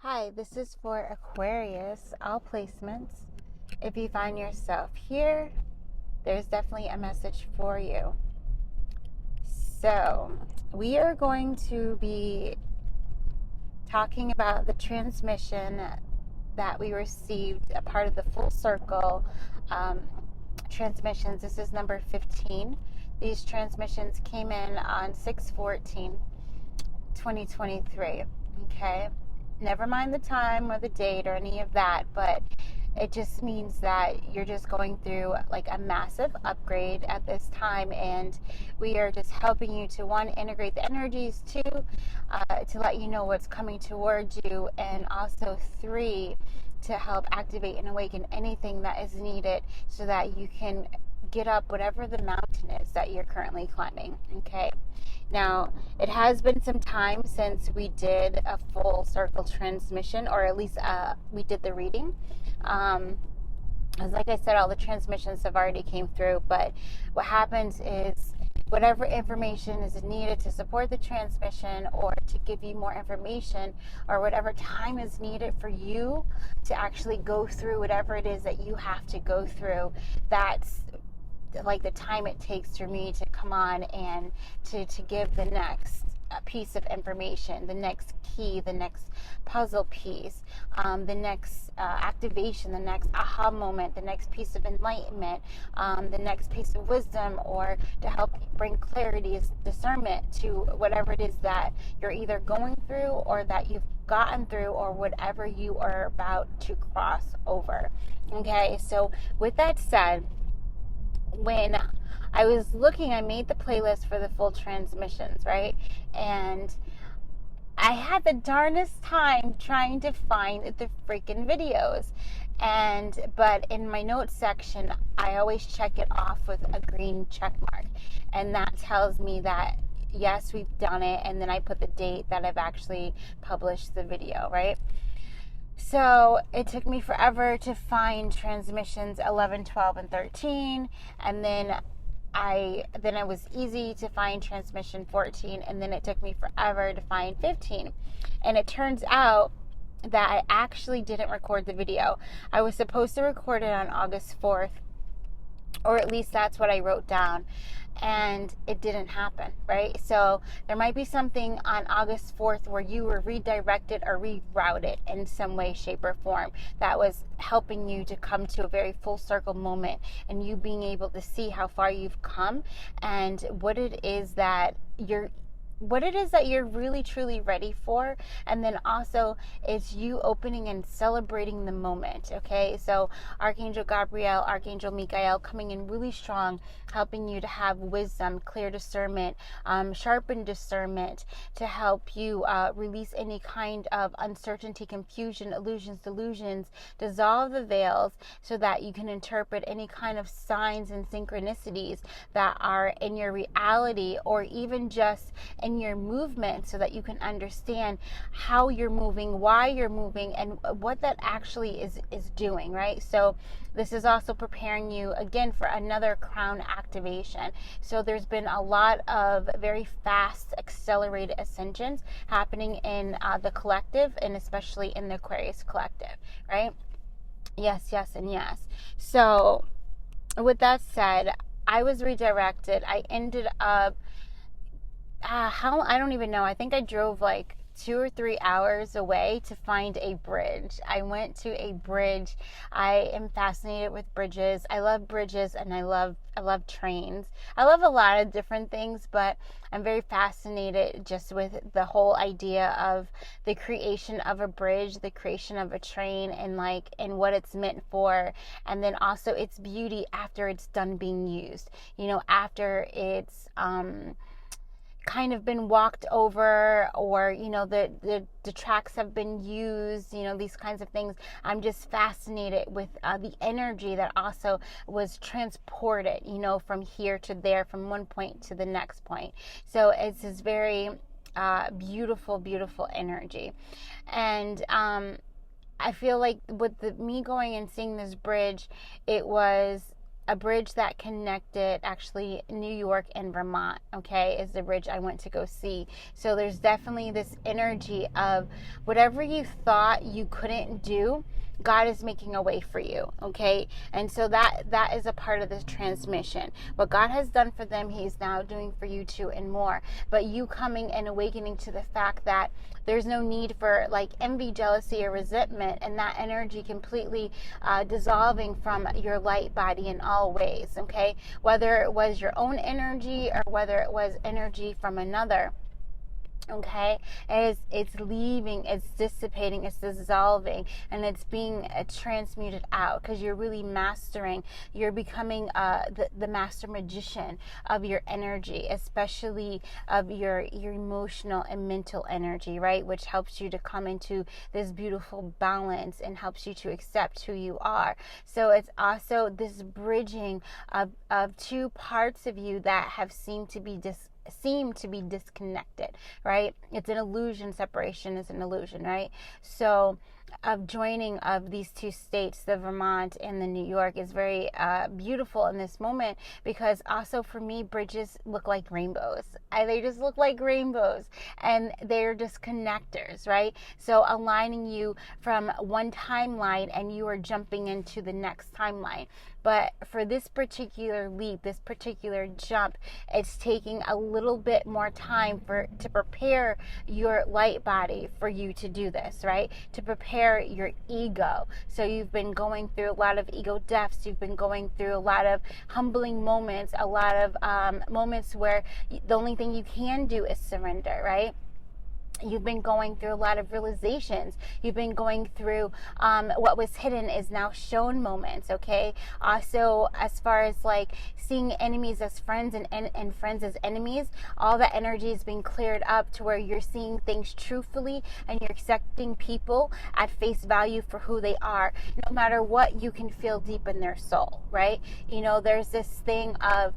Hi, this is for Aquarius, all placements. If you find yourself here, there's definitely a message for you. So, we are going to be talking about the transmission that we received, a part of the Full Circle transmissions. This is number 15. These transmissions came in on 6/14/2023. Okay? Never mind the time or the date or any of that, but it just means that you're just going through like a massive upgrade at this time, and we are just helping you to, one, integrate the energies, two, to let you know what's coming towards you, and also three, to help activate and awaken anything that is needed so that you can get up whatever the mountain is that you're currently climbing. Okay, now it has been some time since we did a full circle transmission, or at least we did the reading. As like I said, all the transmissions have already came through, but what happens is whatever information is needed to support the transmission or to give you more information, or whatever time is needed for you to actually go through whatever it is that you have to go through, that's like the time it takes for me to come on and to give the next piece of information, the next key, the next puzzle piece, the next activation, the next aha moment, the next piece of enlightenment, the next piece of wisdom, or to help bring clarity, discernment to whatever it is that you're either going through or that you've gotten through, or whatever you are about to cross over. Okay, so with that said, when I was looking, I made the playlist for the full transmissions, right? And I had the darnest time trying to find the freaking videos. But in my notes section, I always check it off with a green check mark. And that tells me that, yes, we've done it. And then I put the date that I've actually published the video, right? So it took me forever to find transmissions 11, 12, and 13. And then it was easy to find transmission 14, and then it took me forever to find 15. And it turns out that I actually didn't record the video. I was supposed to record it on August 4th, or at least that's what I wrote down, and it didn't happen, right? So there might be something on August 4th where you were redirected or rerouted in some way, shape, or form that was helping you to come to a very full circle moment, and you being able to see how far you've come and what it is that you're really truly ready for. And then also it's you opening and celebrating the moment. Okay, so Archangel Gabriel, Archangel Michael coming in really strong, helping you to have wisdom, clear discernment, sharpened discernment, to help you release any kind of uncertainty, confusion, illusions, delusions, dissolve the veils so that you can interpret any kind of signs and synchronicities that are in your reality, or even just in your movement, so that you can understand how you're moving, why you're moving, and what that actually is doing, right? So this is also preparing you again for another crown activation. So there's been a lot of very fast accelerated ascensions happening in the collective, and especially in the Aquarius collective, right? Yes, yes, and yes. So with that said, I was redirected. I ended up I don't even know. I think I drove like 2 or 3 hours away to find a bridge. I went to a bridge. I am fascinated with bridges. I love bridges, and I love trains. I love a lot of different things, but I'm very fascinated just with the whole idea of the creation of a bridge, the creation of a train, and what it's meant for, and then also its beauty after it's done being used. After it's kind of been walked over, or the tracks have been used, these kinds of things. I'm just fascinated with the energy that also was transported, from here to there, from one point to the next point. So it's this very beautiful energy. And I feel like with me going and seeing this bridge, it was a bridge that connected actually New York and Vermont, okay, is the bridge I went to go see. So there's definitely this energy of whatever you thought you couldn't do, God is making a way for you, okay? And so that is a part of this transmission. What God has done for them, He's now doing for you too, and more. But you coming and awakening to the fact that there's no need for like envy, jealousy, or resentment, and that energy completely dissolving from your light body in all ways, okay? Whether it was your own energy or whether it was energy from another. Okay, it's leaving, it's dissipating, it's dissolving, and it's being transmuted out, because you're really mastering, you're becoming the master magician of your energy, especially of your emotional and mental energy, right? Which helps you to come into this beautiful balance and helps you to accept who you are. So it's also this bridging of two parts of you that have seemed to be disconnected, right? It's an illusion. Separation is an illusion, right? So of joining of these two states, the Vermont and the New York, is very beautiful in this moment, because also for me, bridges look like rainbows. They just look like rainbows, and they're just connectors, right? So aligning you from one timeline and you are jumping into the next timeline. But for this particular leap, this particular jump, it's taking a little bit more time to prepare your light body for you to do this, right? To prepare your ego. So you've been going through a lot of ego deaths. You've been going through a lot of humbling moments, a lot of moments where the only thing you can do is surrender, right? You've been going through a lot of realizations. You've been going through what was hidden is now shown moments, okay? Also, as far as like seeing enemies as friends and friends as enemies, all that energy is being cleared up to where you're seeing things truthfully and you're accepting people at face value for who they are, no matter what you can feel deep in their soul, right? You know, there's this thing of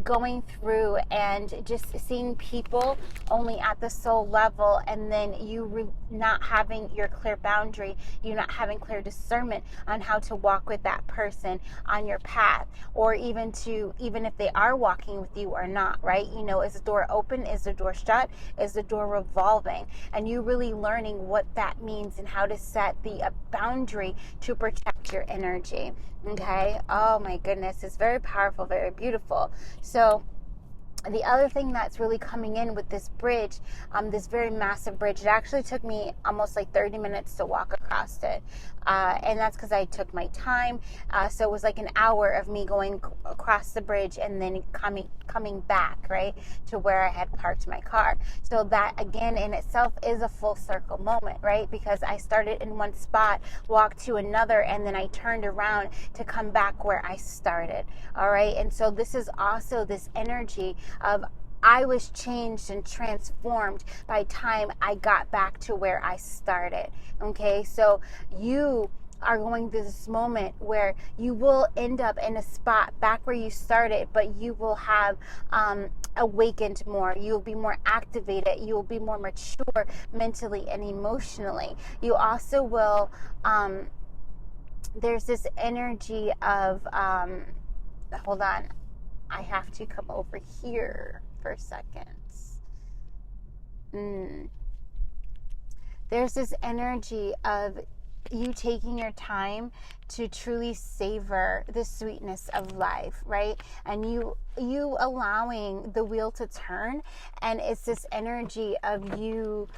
going through and just seeing people only at the soul level, and then you not having your clear boundary, you not having clear discernment on how to walk with that person on your path, or even if they are walking with you or not, right? You know, is the door open? Is the door shut? Is the door revolving? And you really learning what that means and how to set the boundary to protect your energy. Okay. Oh my goodness. It's very powerful, very beautiful. So the other thing that's really coming in with this bridge, this very massive bridge, it actually took me almost like 30 minutes to walk across it. And that's because I took my time. So it was like an hour of me going across the bridge and then coming back, right, to where I had parked my car. So that, again, in itself is a full circle moment, right? Because I started in one spot, walked to another, and then I turned around to come back where I started, all right? And so this is also this energy of I was changed and transformed by the time I got back to where I started. Okay, so you are going through this moment where you will end up in a spot back where you started, but you will have awakened more. You will be more activated. You will be more mature mentally and emotionally. You also will, there's this energy of, hold on, I have to come over here for a second. There's this energy of you taking your time to truly savor the sweetness of life, right? And you allowing the wheel to turn, and it's this energy of you.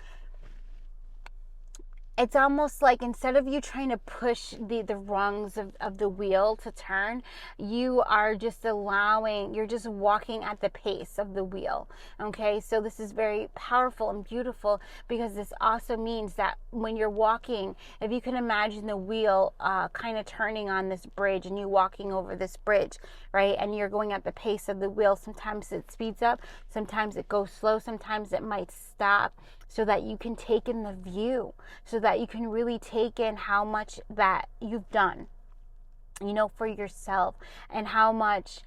It's almost like instead of you trying to push the rungs of the wheel to turn, you are just you're just walking at the pace of the wheel, okay? So this is very powerful and beautiful, because this also means that when you're walking, if you can imagine the wheel kind of turning on this bridge and you walking over this bridge, right? And you're going at the pace of the wheel. Sometimes it speeds up, sometimes it goes slow, sometimes it might stop, so that you can take in the view, so that you can really take in how much that you've done, you know, for yourself, and how much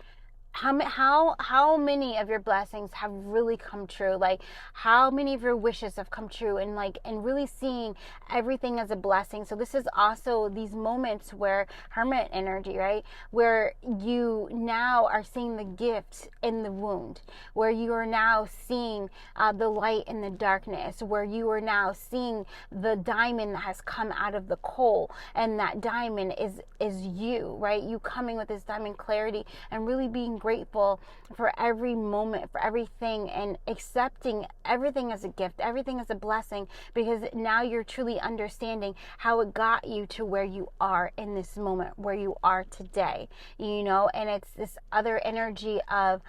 how many of your blessings have really come true? Like, how many of your wishes have come true? And like, and really seeing everything as a blessing. So this is also these moments where hermit energy, right, where you now are seeing the gift in the wound, where you are now seeing the light in the darkness, where you are now seeing the diamond that has come out of the coal, and that diamond is you, right? You coming with this diamond clarity and really being grateful for every moment, for everything, and accepting everything as a gift, everything as a blessing, because now you're truly understanding how it got you to where you are in this moment, where you are today, you know. And it's this other energy of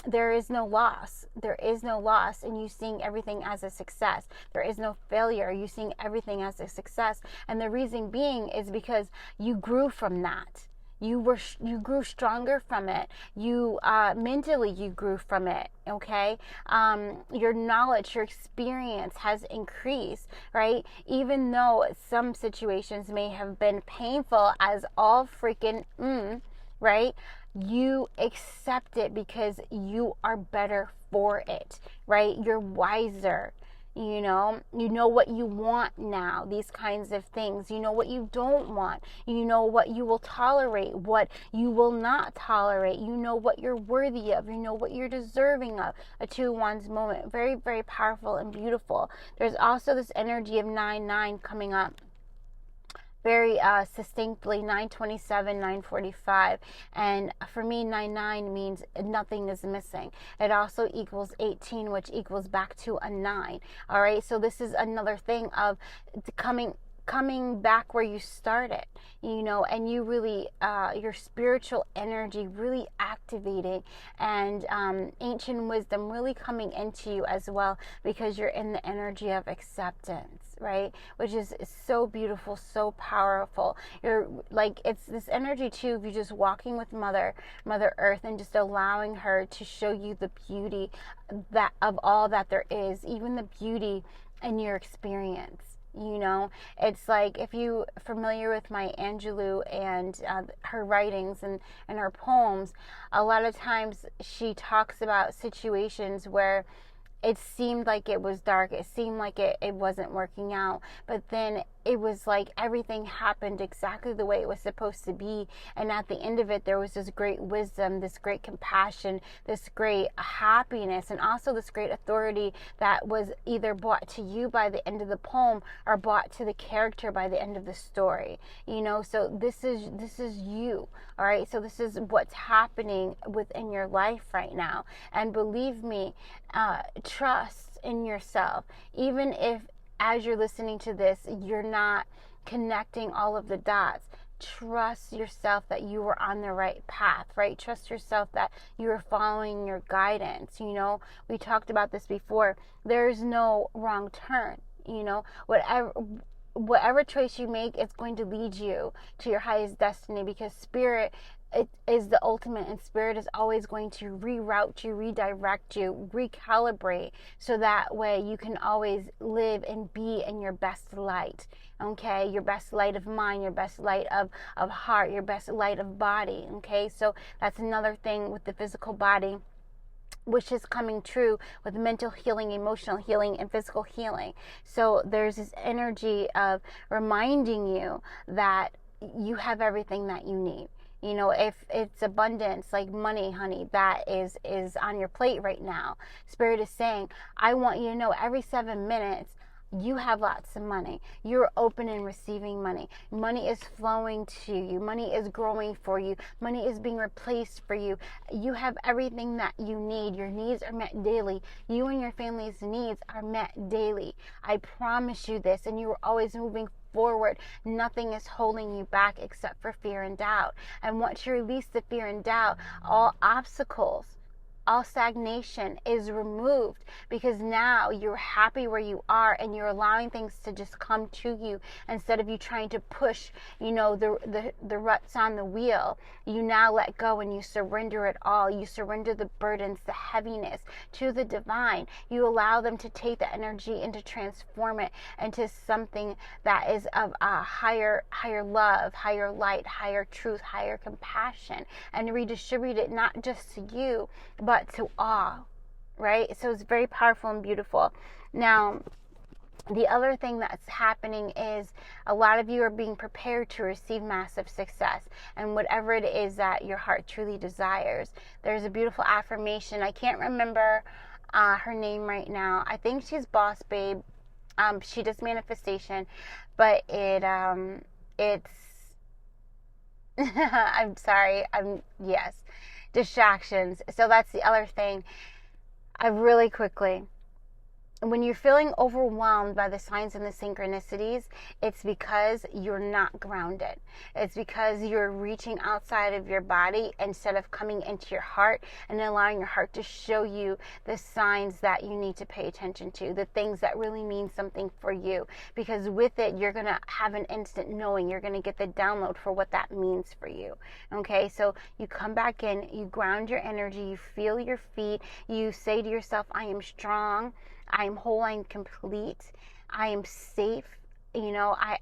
there is no loss. There is no loss in you seeing everything as a success. There is no failure. You seeing everything as a success. And the reason being is because you grew from that. You grew stronger from it. You mentally you grew from it. Okay, your knowledge, your experience has increased, right? Even though some situations may have been painful as all freaking right? You accept it because you are better for it, right? You're wiser. You know what you want now, these kinds of things. You know what you don't want. You know what you will tolerate, what you will not tolerate. You know what you're worthy of. You know what you're deserving of. A 2 of Wands moment. Very, very powerful and beautiful. There's also this energy of 9-9 coming up very succinctly, 927, 945. And for me, 99 means nothing is missing. It also equals 18, which equals back to a 9. All right, so this is another thing of coming back where you started, you know, and you really, your spiritual energy really activating, and ancient wisdom really coming into you as well, because you're in the energy of acceptance, right? Which is so beautiful, so powerful. You're like, it's this energy too of you just walking with Mother Earth and just allowing her to show you the beauty that of all that there is, even the beauty in your experience. You know, it's like, if you familiar with Maya Angelou and her writings and her poems, a lot of times she talks about situations where it seemed like it was dark. It seemed like it wasn't working out. But then it was like everything happened exactly the way it was supposed to be. And at the end of it, there was this great wisdom, this great compassion, this great happiness, and also this great authority that was either brought to you by the end of the poem or brought to the character by the end of the story. You know, so this is you. All right. So this is what's happening within your life right now. And believe me, trust in yourself. Even if as you're listening to this, you're not connecting all of the dots, trust yourself that you are on the right path, right? Trust yourself that you are following your guidance. You know, we talked about this before. There's no wrong turn. You know, whatever choice you make, it's going to lead you to your highest destiny, because spirit, it is the ultimate, and spirit is always going to reroute you, redirect you, recalibrate, so that way you can always live and be in your best light. Okay, your best light of mind, your best light of heart, your best light of body. Okay, so that's another thing with the physical body, which is coming true with mental healing, emotional healing, and physical healing. So there's this energy of reminding you that you have everything that you need. You know, if it's abundance, like money, honey, that is on your plate right now. Spirit is saying, I want you to know every 7 minutes, you have lots of money. You're open and receiving money. Money is flowing to you. Money is growing for you. Money is being replaced for you. You have everything that you need. Your needs are met daily. You and your family's needs are met daily. I promise you this, and you are always moving forward. Nothing is holding you back except for fear and doubt. And once you release the fear and doubt, all obstacles all stagnation is removed, because now you're happy where you are and you're allowing things to just come to you instead of you trying to push, the ruts on the wheel. You now let go and you surrender it all. You surrender the burdens, the heaviness to the divine. You allow them to take the energy and to transform it into something that is of a higher love, higher light, higher truth, higher compassion, and redistribute it not just to you, but to all, right? So it's very powerful and beautiful. Now, the other thing that's happening is a lot of you are being prepared to receive massive success and whatever it is that your heart truly desires. There's a beautiful affirmation. I can't remember her name right now. I think she's Boss Babe. She does manifestation, but it's I'm sorry. Yes, distractions. So that's the other thing. Really quickly, when you're feeling overwhelmed by the signs and the synchronicities, it's because you're not grounded. It's because you're reaching outside of your body instead of coming into your heart and allowing your heart to show you the signs that you need to pay attention to, the things that really mean something for you. Because with it, you're going to have an instant knowing. You're going to get the download for what that means for you. Okay, so you come back in, you ground your energy, you feel your feet, you say to yourself, I am strong, I am whole, I am complete, I am safe,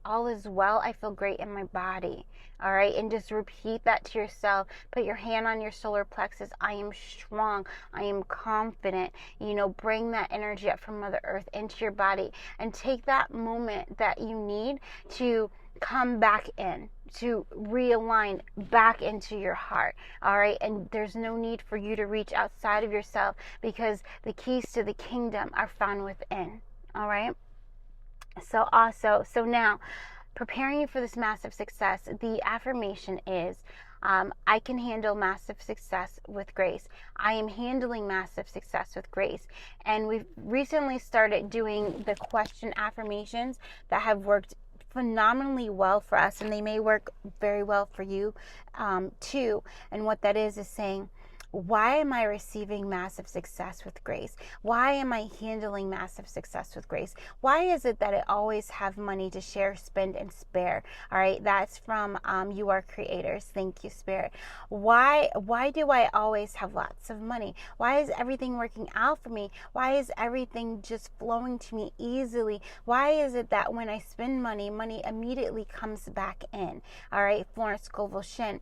all is well, I feel great in my body. All right, and just repeat that to yourself. Put your hand on your solar plexus. I am strong, I am confident. Bring that energy up from Mother Earth into your body and take that moment that you need to come back in, to realign back into your heart. All right, and there's no need for you to reach outside of yourself, because the keys to the kingdom are found within. All right, so now, preparing you for this massive success, the affirmation is, I can handle massive success with grace. I am handling massive success with grace. And we've recently started doing the question affirmations that have worked phenomenally well for us, and they may work very well for you too. And what that is saying, why am I receiving massive success with grace? Why am I handling massive success with grace? Why is it that I always have money to share, spend, and spare? All right, that's from You Are Creators. Thank you, Spirit. Why do I always have lots of money? Why is everything working out for me? Why is everything just flowing to me easily? Why is it that when I spend money, money immediately comes back in? All right, Florence Scovel Shin.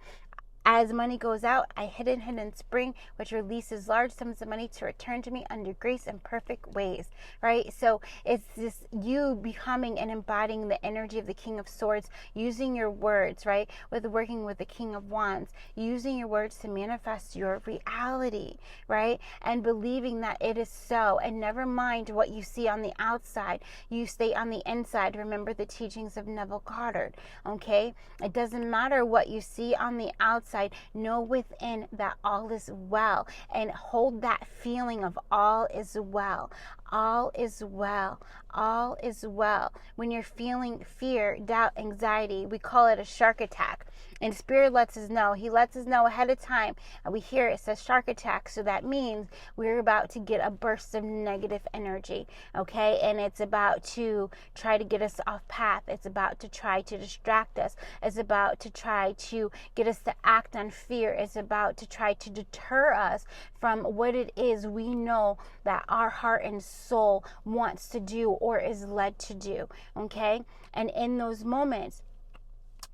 As money goes out, I hidden spring, which releases large sums of money to return to me under grace and perfect ways, right? So it's this, you becoming and embodying the energy of the King of Swords, using your words, right? With working with the King of Wands, using your words to manifest your reality, right? And believing that it is so, and never mind what you see on the outside. You stay on the inside. Remember the teachings of Neville Goddard, okay? It doesn't matter what you see on the outside. Know within that all is well, and hold that feeling of all is well. All is well. All is well. When you're feeling fear, doubt, anxiety, we call it a shark attack. And Spirit lets us know. He lets us know ahead of time. And we hear it says shark attack. So that means we're about to get a burst of negative energy. Okay? And it's about to try to get us off path. It's about to try to distract us. It's about to try to get us to act on fear. It's about to try to deter us from what it is we know that our heart and soul wants to do or is led to do. Okay? And in those moments,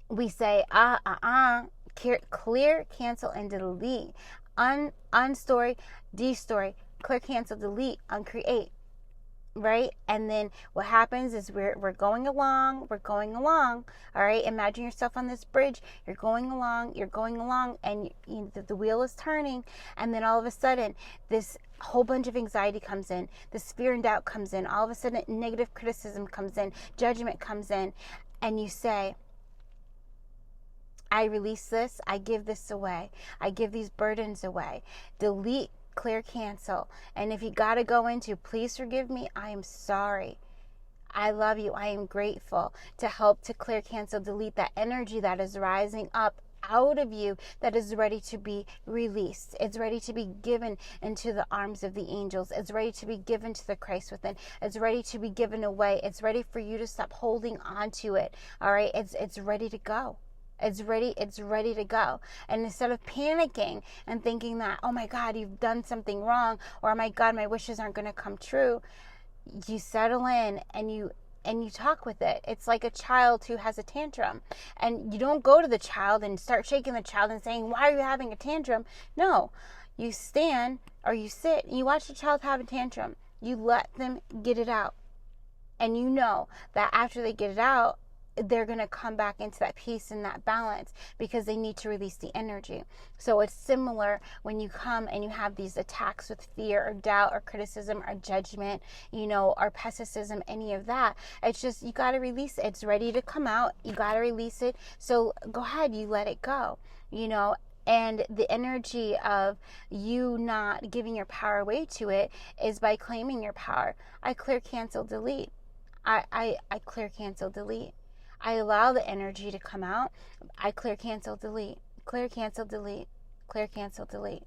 we say, clear, cancel, and delete. Unstory, destory, clear, cancel, delete, uncreate. Right? And then what happens is we're going along, all right? Imagine yourself on this bridge, you're going along, and the wheel is turning, and then all of a sudden, this whole bunch of anxiety comes in, this fear and doubt comes in, all of a sudden, negative criticism comes in, judgment comes in, and you say, I release this, I give this away, I give these burdens away, delete, clear, cancel. And if you got to go into, please forgive me, I am sorry, I love you, I am grateful, to help to clear, cancel, delete that energy that is rising up out of you that is ready to be released. It's ready to be given into the arms of the angels. It's ready to be given to the Christ within. It's ready to be given away. It's ready for you to stop holding on to it. All right. It's ready to go. It's ready to go. And instead of panicking and thinking that, oh my God, you've done something wrong, or oh my God, my wishes aren't going to come true, you settle in and you talk with it. It's like a child who has a tantrum, and you don't go to the child and start shaking the child and saying, why are you having a tantrum? No, you stand or you sit and you watch the child have a tantrum. You let them get it out, and you know that after they get it out, they're going to come back into that peace and that balance because they need to release the energy. So it's similar when you come and you have these attacks with fear or doubt or criticism or judgment, or pessimism, any of that. It's just, you got to release it. It's ready to come out. You got to release it. So go ahead, you let it go, And the energy of you not giving your power away to it is by claiming your power. I clear, cancel, delete. I clear, cancel, delete. I allow the energy to come out. I clear, cancel, delete. Clear, cancel, delete. Clear, cancel, delete.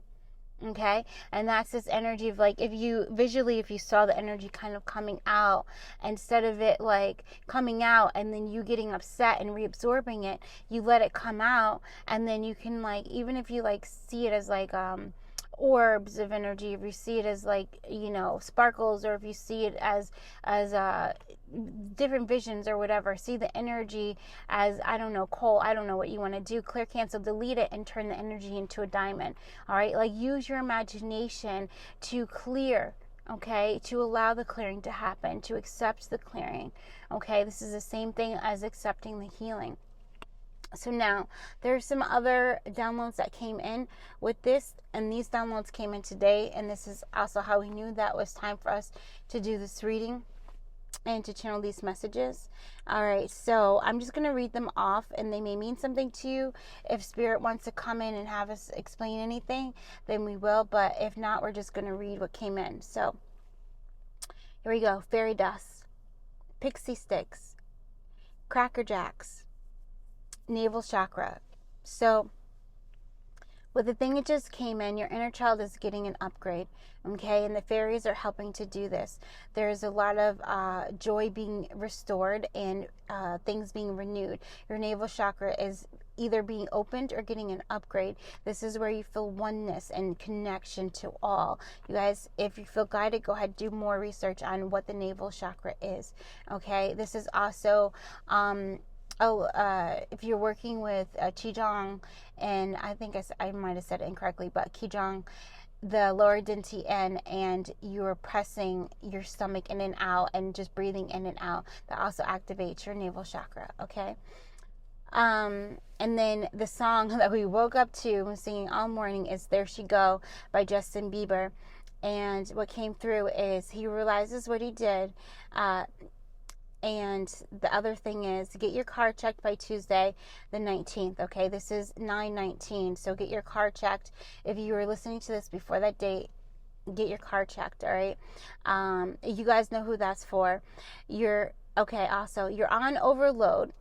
Okay? And that's this energy of like, if you saw the energy kind of coming out, instead of it like coming out and then you getting upset and reabsorbing it, you let it come out, and then you can like, even if you like see it as like orbs of energy, if you see it as like sparkles, or if you see it as different visions or whatever, see the energy as coal, I don't know what you want to do. Clear, cancel, delete it, and turn the energy into a diamond. All right, like use your imagination to clear, okay, to allow the clearing to happen, to accept the clearing. Okay, this is the same thing as accepting the healing. So now there's some other downloads that came in with this, and these downloads came in today, and this is also how we knew that it was time for us to do this reading and to channel these messages. All right, so I'm just going to read them off, and they may mean something to you. If Spirit wants to come in and have us explain anything, then we will, but if not, we're just going to read what came in. So here we go. Fairy dust, pixie sticks, cracker jacks, navel chakra. So with the thing that just came in, your inner child is getting an upgrade, okay? And the fairies are helping to do this. There's a lot of joy being restored and things being renewed. Your navel chakra is either being opened or getting an upgrade. This is where you feel oneness and connection to all. You guys, if you feel guided, go ahead, do more research on what the navel chakra is, okay? This is also if you're working with Qigong, and I think I might have said it incorrectly, but Qigong, the lower dantian end, and you're pressing your stomach in and out and just breathing in and out, that also activates your navel chakra, okay? And then the song that we woke up to and singing all morning is There She Go by Justin Bieber. And what came through is he realizes what he did, and the other thing is get your car checked by Tuesday the 19th, okay? This is 9/19, so get your car checked. If you were listening to this before that date, get your car checked, all right? You guys know who that's for. Also, you're on overload,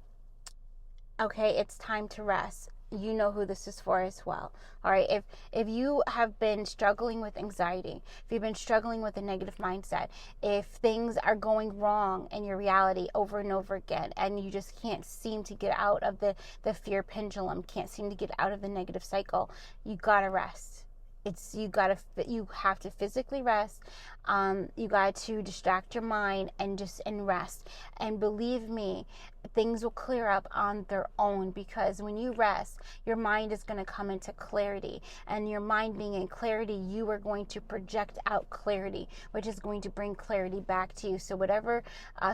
okay? It's time to rest. You know who this is for as well. All right, if you have been struggling with anxiety, if you've been struggling with a negative mindset, if things are going wrong in your reality over and over again, and you just can't seem to get out of the fear pendulum, can't seem to get out of the negative cycle, you gotta rest. You have to physically rest. You got to distract your mind and rest. And believe me, things will clear up on their own, because when you rest, your mind is going to come into clarity, and your mind being in clarity, you are going to project out clarity, which is going to bring clarity back to you. So whatever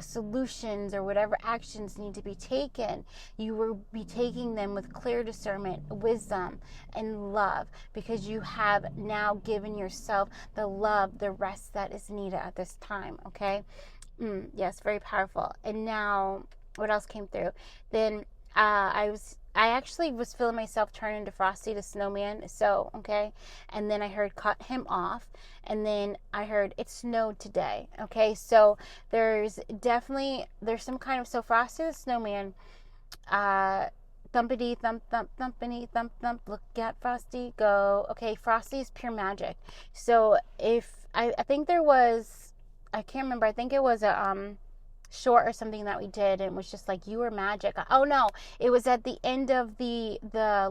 solutions or whatever actions need to be taken, you will be taking them with clear discernment, wisdom, and love, because you have now given yourself the love, the rest that is needed at this time, okay? Yes, very powerful. And now, what else came through? Then I actually was feeling myself turn into Frosty the Snowman, so, okay? And then I heard cut him off, and then I heard it snowed today, okay? So there's some kind of, so Frosty the Snowman, thumpity thump thump thumpity thump thump, look at Frosty go. Okay, Frosty is pure magic. So if I think there was, I can't remember, I think it was a short or something that we did, and it was just like, you were magic. Oh no, it was at the end of the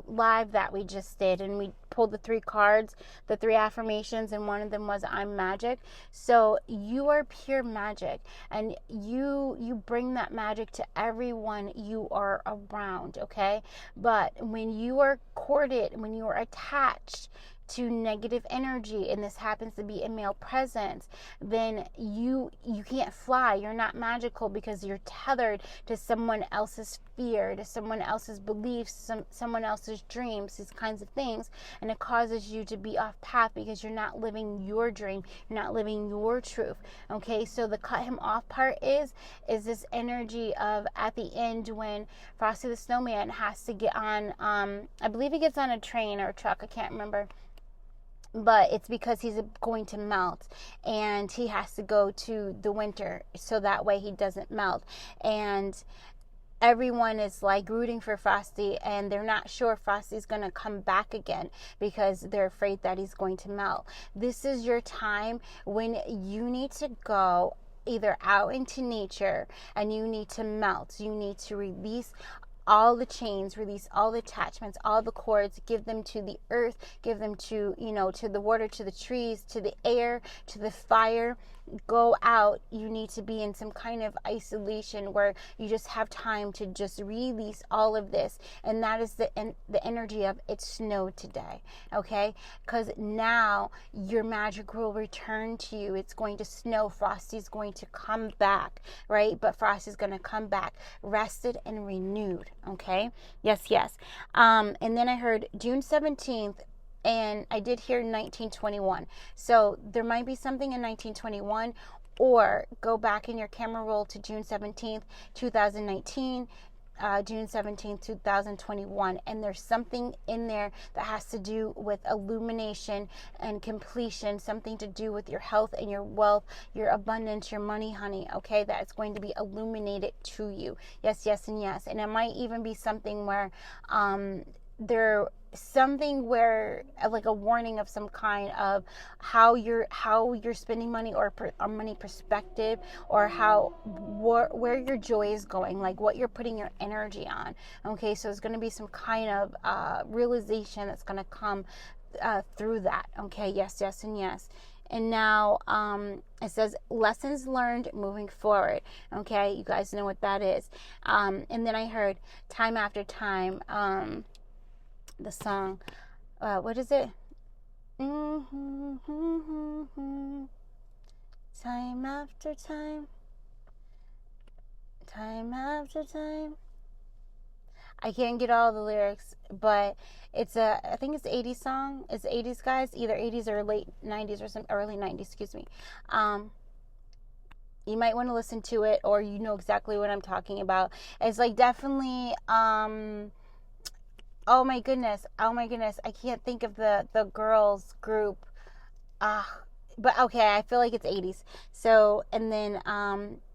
live that we just did, and we pulled the 3 cards, the 3 affirmations, and one of them was I'm magic. So you are pure magic, and you bring that magic to everyone you are around, okay? But when you are courted, when you are attached to negative energy, and this happens to be a male presence, then you can't fly. You're not magical because you're tethered to someone else's fear, to someone else's beliefs, someone else's dreams, these kinds of things, and it causes you to be off path because you're not living your dream, you're not living your truth. Okay, so the cut him off part is this energy of at the end when Frosty the Snowman has to get on, I believe he gets on a train or a truck, I can't remember, but it's because he's going to melt, and he has to go to the winter so that way he doesn't melt. And everyone is like rooting for Frosty, and they're not sure Frosty's going to come back again because they're afraid that he's going to melt. This is your time when you need to go either out into nature and you need to melt. You need to release all the chains, release all the attachments, all the cords, give them to the earth, give them to, to the water, to the trees, to the air, to the fire. Go out. You need to be in some kind of isolation where you just have time to just release all of this. And that is the energy of it snowed today. Okay? Because now your magic will return to you. It's going to snow. Frosty's going to come back, right? But Frosty's going to come back rested and renewed. Okay? Yes. And then I heard June 17th. And I did hear 1921. So there might be something in 1921, or go back in your camera roll to June 17th, 2019, June 17th, 2021. And there's something in there that has to do with illumination and completion, something to do with your health and your wealth, your abundance, your money, honey. Okay, that's going to be illuminated to you. Yes, and yes. And it might even be something where something where like a warning of some kind of how you're spending money, or a money perspective, or where your joy is going, like what you're putting your energy on. Okay, so it's going to be some kind of realization that's going to come through that. Okay, yes, and yes. And now it says lessons learned moving forward. Okay, you guys know what that is. And then I heard time after time, the song, what is it? Time after time, time after time. I can't get all the lyrics, but I think it's an 80s song. It's 80s, guys, either 80s or late 90s or some early 90s, excuse me. You might want to listen to it, or you know exactly what I'm talking about. It's like definitely, oh my goodness, I can't think of the girls group. But okay, I feel like it's 80s. So, and then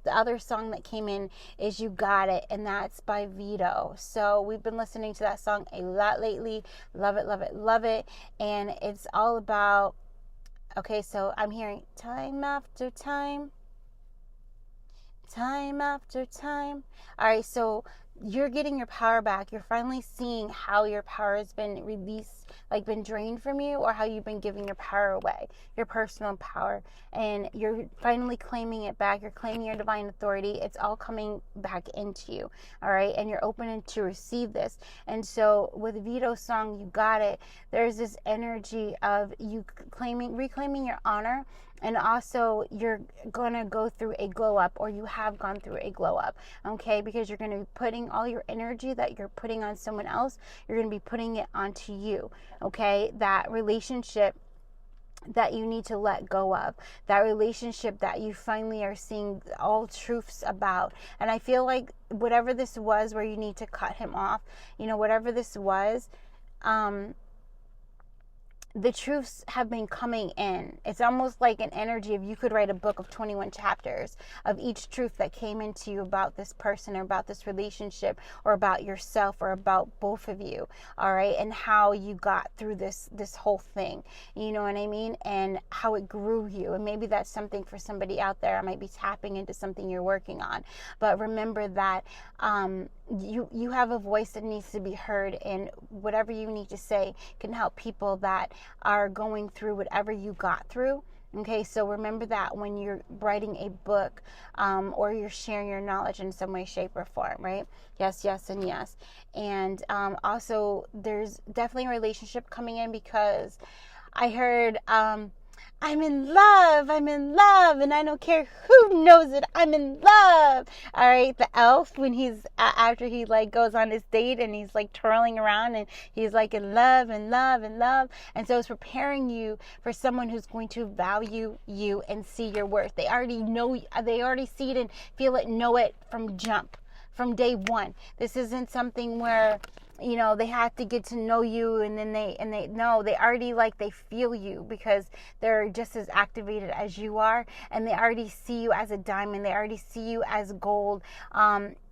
the other song that came in is You Got It, and that's by Vito. So we've been listening to that song a lot lately. Love it. And it's all about, okay, so I'm hearing time after time, time after time. All right, so you're getting your power back. You're finally seeing how your power has been released, like been drained from you, or how you've been giving your power away, your personal power, and you're finally claiming it back. You're claiming your divine authority. It's all coming back into you. All right, and you're open to receive this. And so with Vito's song, You Got It, there's this energy of you reclaiming your honor. And also, you're going to go through a glow up, or you have gone through a glow up, okay? Because you're going to be putting all your energy that you're putting on someone else, you're going to be putting it onto you, okay? That relationship that you need to let go of, that relationship that you finally are seeing all truths about. And I feel like whatever this was where you need to cut him off, whatever this was, the truths have been coming in. It's almost like an energy of you could write a book of 21 chapters of each truth that came into you about this person or about this relationship or about yourself or about both of you, all right, and how you got through this whole thing, you know what I mean, and how it grew you. And maybe that's something for somebody out there. I might be tapping into something you're working on, but remember that you have a voice that needs to be heard, and whatever you need to say can help people that are going through whatever you got through. Okay, so remember that when you're writing a book, or you're sharing your knowledge in some way, shape, or form, right? Yes, yes, and yes. And also, there's definitely a relationship coming in, because I heard, I'm in love, and I don't care who knows it, I'm in love. All right, the elf, when he's, after he like goes on his date and he's like twirling around and he's like in love and love and love. And so it's preparing you for someone who's going to value you and see your worth. They already know, they already see it and feel it, know it from jump, from day one. This isn't something where, you know, they have to get to know you and then they know, they already like, they feel you because they're just as activated as you are, and they already see you as a diamond, they already see you as gold,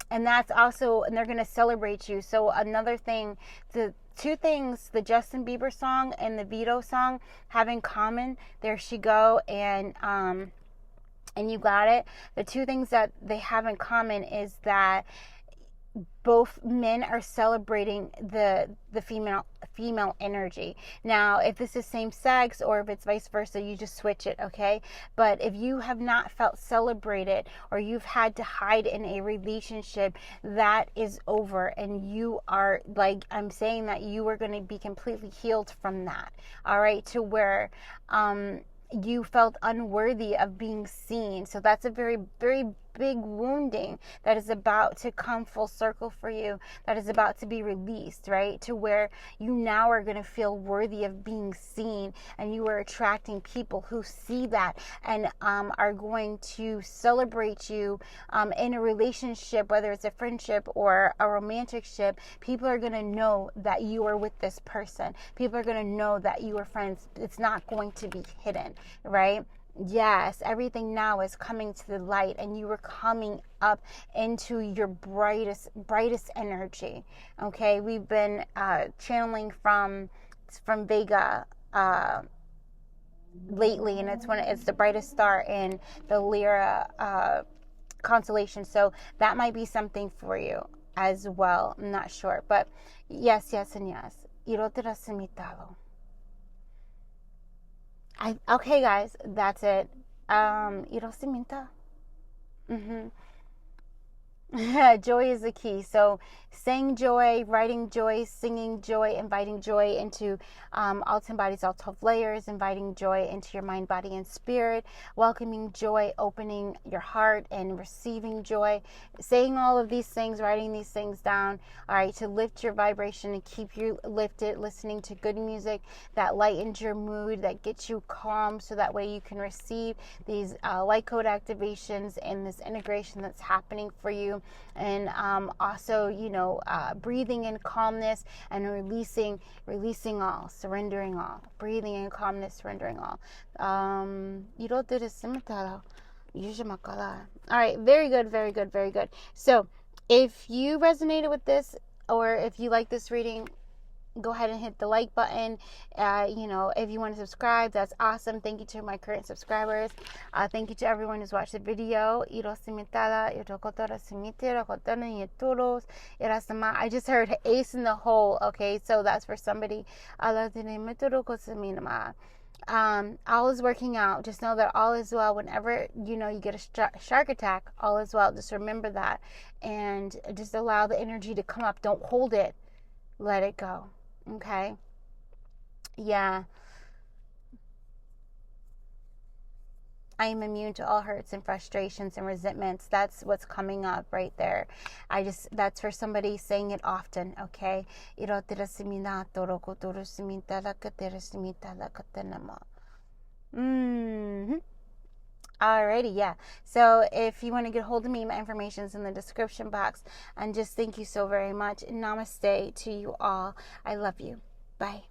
and that's also, and they're going to celebrate you. So another thing, the two things the Justin Bieber song and the Vito song have in common, There She Go and You Got It, the two things that they have in common is that both men are celebrating the female energy. Now, if this is same sex or if it's vice versa, you just switch it, okay? But if you have not felt celebrated or you've had to hide in a relationship, that is over, and you are, like I'm saying, that you are going to be completely healed from that, all right? To where you felt unworthy of being seen. So that's a very, very big wounding that is about to come full circle for you, that is about to be released, right? To where you now are going to feel worthy of being seen, and you are attracting people who see that and are going to celebrate you in a relationship, whether it's a friendship or a romantic ship. People are going to know that you are with this person. People are going to know that you are friends. It's not going to be hidden, right? Yes, everything now is coming to the light, and you are coming up into your brightest energy. Okay, we've been channeling from Vega lately, and it's the brightest star in the Lyra constellation. So that might be something for you as well. I'm not sure, but yes, yes, and yes. Okay, guys, that's it. Irosimita. Joy is the key. So saying joy, writing joy, singing joy, inviting joy into all 10 bodies, all 12 layers, inviting joy into your mind, body, and spirit, welcoming joy, opening your heart and receiving joy, saying all of these things, writing these things down, all right, to lift your vibration and keep you lifted, listening to good music that lightens your mood, that gets you calm, so that way you can receive these light code activations and this integration that's happening for you. And also, you know, breathing in calmness and releasing all, surrendering all, breathing in calmness, surrendering all. All right, very good, very good, very good. So if you resonated with this, or if you like this reading, go ahead and hit the like button. You know, if you want to subscribe, that's awesome. Thank you to my current subscribers. Thank you to everyone who's watched the video. I just heard ace in the hole. Okay, so that's for somebody. All is working out. Just know that all is well. Whenever, you know, you get a shark attack, all is well. Just remember that, and just allow the energy to come up. Don't hold it. Let it go. Okay? Yeah. I am immune to all hurts and frustrations and resentments. That's what's coming up right there. That's for somebody saying it often, okay? Alrighty, yeah. So if you want to get hold of me, my information is in the description box. And just thank you so very much. Namaste to you all. I love you. Bye.